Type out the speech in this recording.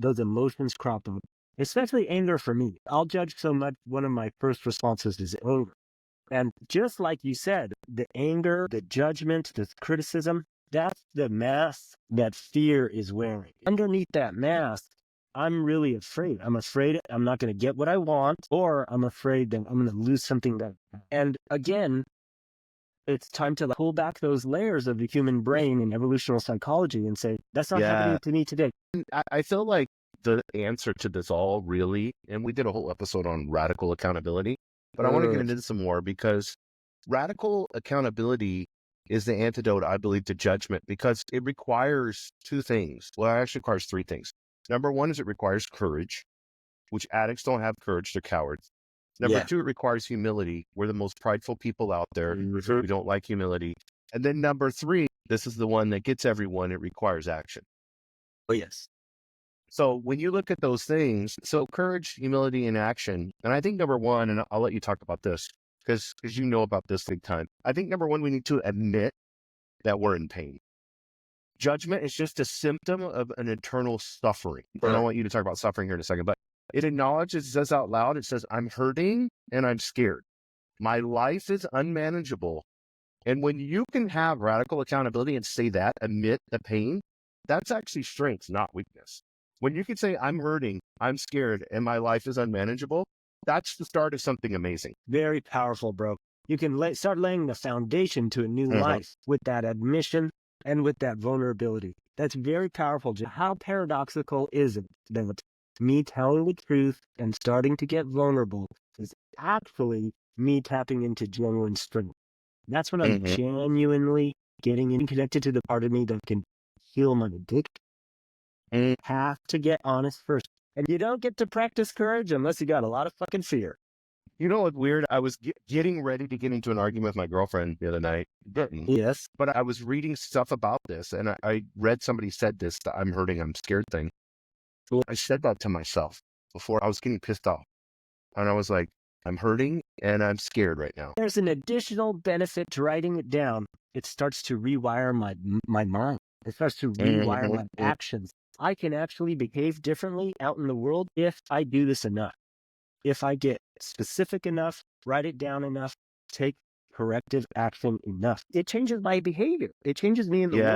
those emotions crop up, especially anger for me. I'll judge so much. One of my first responses is anger. And just like you said, the anger, the judgment, the criticism, that's the mask that fear is wearing. Underneath that mask, I'm really afraid. I'm afraid I'm not going to get what I want, or I'm afraid that I'm going to lose something that. And again, it's time to pull back those layers of the human brain and evolutional psychology and say, that's not happening to me today. I feel like the answer to this all really, and we did a whole episode on radical accountability, but I want to get into this some more because radical accountability is the antidote, I believe, to judgment because it requires two things. Well, it actually requires three things. Number one is it requires courage, which addicts don't have courage. They're cowards. Number two, it requires humility. We're the most prideful people out there. We don't like humility. And then number three, this is the one that gets everyone. It requires action. Oh, yes. So when you look at those things, so courage, humility, and action, and I think number one, and I'll let you talk about this because you know about this big time. I think number one, we need to admit that we're in pain. Judgment is just a symptom of an internal suffering. And I want you to talk about suffering here in a second, but it acknowledges, it says out loud, it says, I'm hurting and I'm scared. My life is unmanageable. And when you can have radical accountability and say that, admit the pain, that's actually strength, not weakness. When you can say, I'm hurting, I'm scared, and my life is unmanageable, that's the start of something amazing. Very powerful, bro. You can start laying the foundation to a new life with that admission and with that vulnerability. That's very powerful. How paradoxical is it that me telling the truth and starting to get vulnerable is actually me tapping into genuine strength? That's when I'm genuinely getting connected to the part of me that can heal my addiction. Have to get honest first. And you don't get to practice courage unless you got a lot of fucking fear. You know what's weird? I was getting ready to get into an argument with my girlfriend the other night. Yes. But I was reading stuff about this, and I read somebody said this, the I'm hurting, I'm scared thing. I said that to myself before. I was getting pissed off. And I was like, I'm hurting and I'm scared right now. There's an additional benefit to writing it down. It starts to rewire my mind. It starts to rewire my actions. I can actually behave differently out in the world if I do this enough. If I get specific enough, write it down enough, take corrective action enough. It changes my behavior. It changes me in the world.